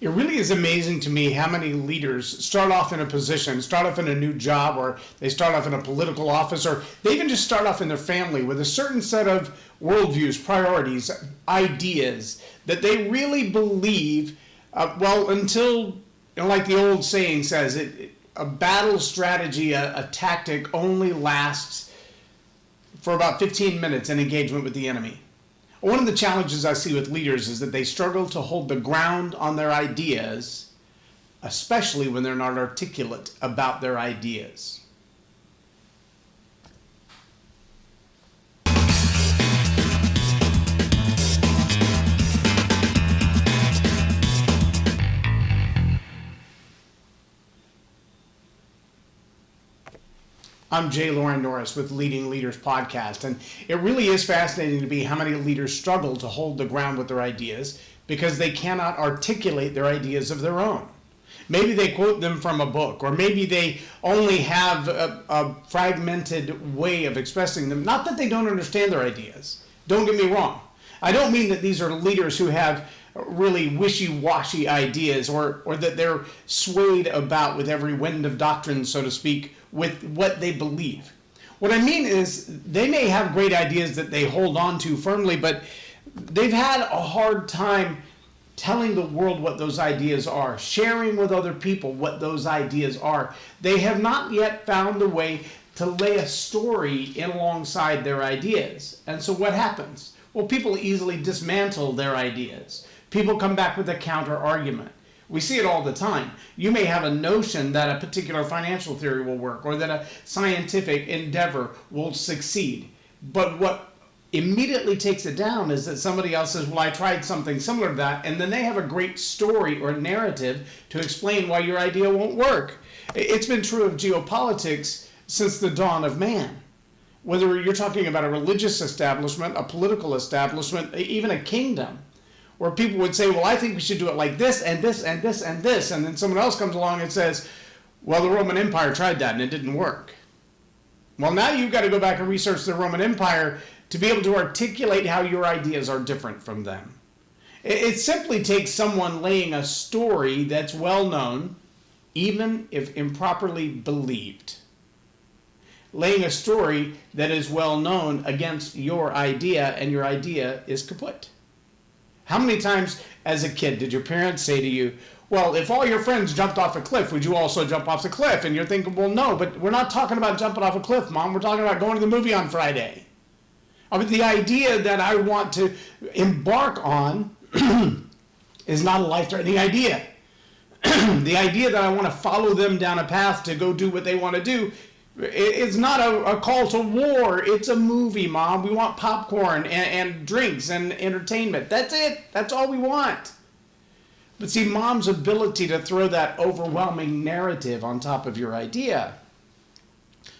It really is amazing to me how many leaders start off in a position, start off in a new job, or they start off in a political office, or they even just start off in their family with a certain set of worldviews, priorities, ideas that they really believe, until, like the old saying says, a battle strategy, a tactic only lasts for about 15 minutes in engagement with the enemy. One of the challenges I see with leaders is that they struggle to hold the ground on their ideas, especially when they're not articulate about their ideas. I'm J Loren Norris with Leading Leaders Podcast, and it really is fascinating to me how many leaders struggle to hold the ground with their ideas because they cannot articulate their ideas of their own. Maybe they quote them from a book, or maybe they only have a fragmented way of expressing them. Not that they don't understand their ideas. Don't get me wrong. I don't mean that these are leaders who have really wishy-washy ideas or that they're swayed about with every wind of doctrine, so to speak, with what they believe. What I mean is they may have great ideas that they hold on to firmly, but they've had a hard time telling the world what those ideas are, sharing with other people what those ideas are. They have not yet found a way to lay a story in alongside their ideas. And so what happens? Well, people easily dismantle their ideas. People come back with a counter argument. We see it all the time. You may have a notion that a particular financial theory will work or that a scientific endeavor will succeed. But what immediately takes it down is that somebody else says, well, I tried something similar to that, and then they have a great story or narrative to explain why your idea won't work. It's been true of geopolitics since the dawn of man. Whether you're talking about a religious establishment, a political establishment, even a kingdom, where people would say, well, I think we should do it like this and this and this and this. And then someone else comes along and says, well, the Roman Empire tried that and it didn't work. Well, now you've got to go back and research the Roman Empire to be able to articulate how your ideas are different from them. It simply takes someone laying a story that's well known, even if improperly believed. Laying a story that is well known against your idea, and your idea is kaput. How many times as a kid did your parents say to you, well, if all your friends jumped off a cliff, would you also jump off the cliff? And you're thinking, well, no, but we're not talking about jumping off a cliff, Mom. We're talking about going to the movie on Friday. I mean, the idea that I want to embark on is not a life-threatening idea. The idea that I want to follow them down a path to go do what they want to do, it's not a call to war. It's a movie, Mom. We want popcorn and drinks and entertainment. That's it. That's all we want. But see, Mom's ability to throw that overwhelming narrative on top of your idea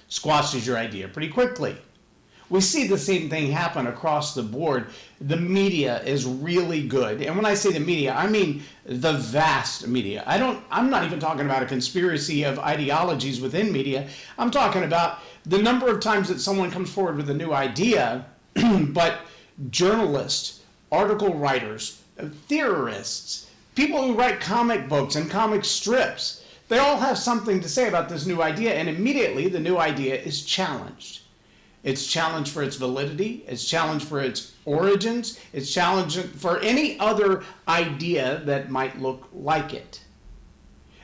squashes your idea pretty quickly. We see the same thing happen across the board. The media is really good. And when I say the media, I mean the vast media. I'm not even talking about a conspiracy of ideologies within media. I'm talking about the number of times that someone comes forward with a new idea, but journalists, article writers, theorists, people who write comic books and comic strips, they all have something to say about this new idea, and immediately the new idea is challenged. It's challenged for its validity, it's challenged for its origins, it's challenged for any other idea that might look like it.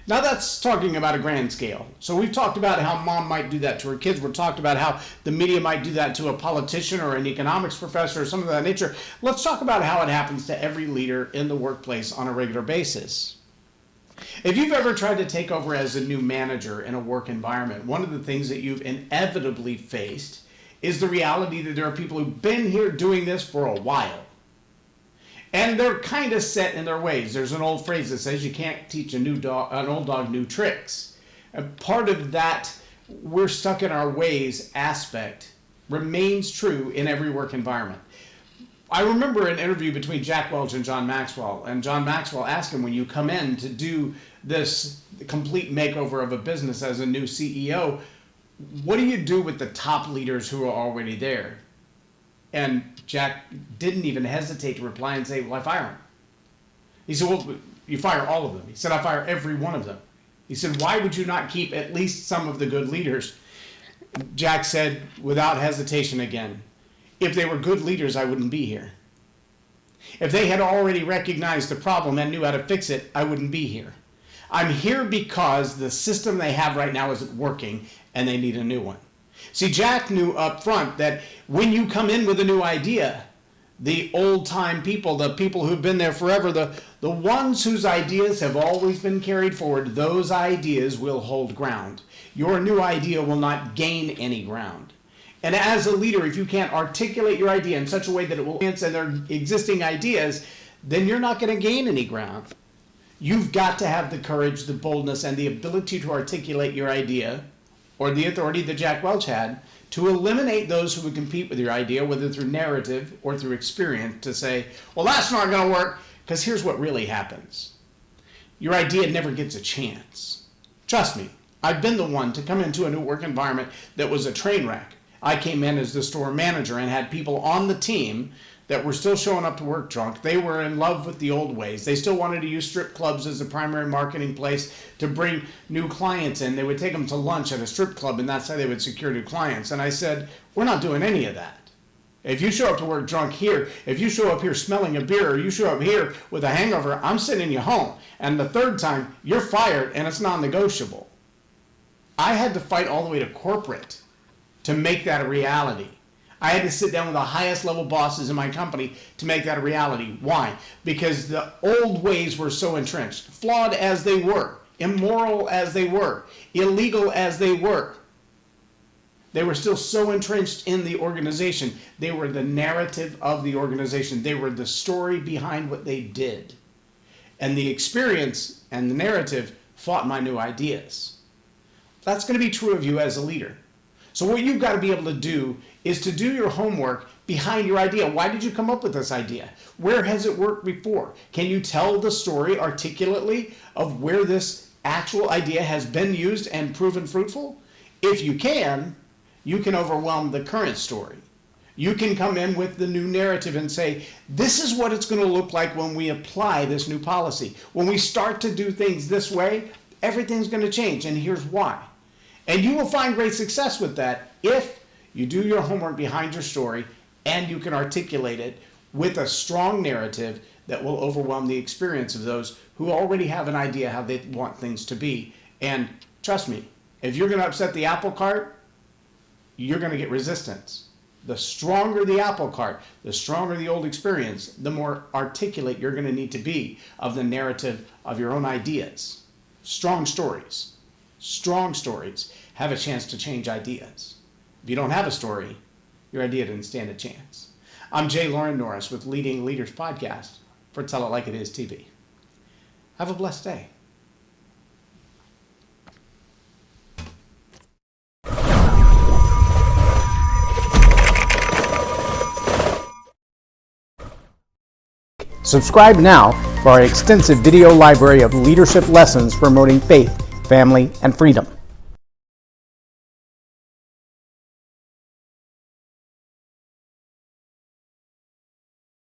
Now that's talking about a grand scale. So we've talked about how Mom might do that to her kids. We've talked about how the media might do that to a politician or an economics professor or something of that nature. Let's talk about how it happens to every leader in the workplace on a regular basis. If you've ever tried to take over as a new manager in a work environment, one of the things that you've inevitably faced is the reality that there are people who've been here doing this for a while. And they're kind of set in their ways. There's an old phrase that says you can't teach an old dog new tricks. And part of that we're stuck in our ways aspect remains true in every work environment. I remember an interview between Jack Welch and John Maxwell, and John Maxwell asked him, when you come in to do this complete makeover of a business as a new CEO, what do you do with the top leaders who are already there? And Jack didn't even hesitate to reply and say, well, I fire them. He said, well, you fire all of them. He said, I fire every one of them. He said, why would you not keep at least some of the good leaders? Jack said, without hesitation again, if they were good leaders, I wouldn't be here. If they had already recognized the problem and knew how to fix it, I wouldn't be here. I'm here because the system they have right now isn't working and they need a new one. See, Jack knew up front that when you come in with a new idea, the old-time people, the people who've been there forever, the ones whose ideas have always been carried forward, those ideas will hold ground. Your new idea will not gain any ground. And as a leader, if you can't articulate your idea in such a way that it will answer their existing ideas, then you're not going to gain any ground. You've got to have the courage, the boldness, and the ability to articulate your idea, or the authority that Jack Welch had, to eliminate those who would compete with your idea, whether through narrative or through experience, to say, well, that's not going to work, because here's what really happens. Your idea never gets a chance. Trust me, I've been the one to come into a new work environment that was a train wreck. I came in as the store manager and had people on the team that were still showing up to work drunk. They were in love with the old ways. They still wanted to use strip clubs as a primary marketing place to bring new clients in. They would take them to lunch at a strip club, and that's how they would secure new clients. And I said, we're not doing any of that. If you show up to work drunk here, if you show up here smelling a beer, or you show up here with a hangover, I'm sending you home. And the third time, you're fired, and it's non-negotiable. I had to fight all the way to corporate to make that a reality. I had to sit down with the highest level bosses in my company to make that a reality. Why? Because the old ways were so entrenched, flawed as they were, immoral as they were, illegal as they were. They were still so entrenched in the organization. They were the narrative of the organization. They were the story behind what they did. And the experience and the narrative fought my new ideas. That's going to be true of you as a leader. So what you've got to be able to do is to do your homework behind your idea. Why did you come up with this idea? Where has it worked before? Can you tell the story articulately of where this actual idea has been used and proven fruitful? If you can overwhelm the current story. You can come in with the new narrative and say, this is what it's going to look like when we apply this new policy. When we start to do things this way, everything's going to change, and here's why. And you will find great success with that if you do your homework behind your story and you can articulate it with a strong narrative that will overwhelm the experience of those who already have an idea how they want things to be. And trust me, if you're going to upset the apple cart, you're going to get resistance. The stronger the apple cart, the stronger the old experience, the more articulate you're going to need to be of the narrative of your own ideas. Strong stories have a chance to change ideas. If you don't have a story, your idea didn't stand a chance. I'm J Loren Norris with Leading Leaders Podcast for Tell It Like It Is TV. Have a blessed day. Subscribe now for our extensive video library of leadership lessons promoting faith, family, and freedom.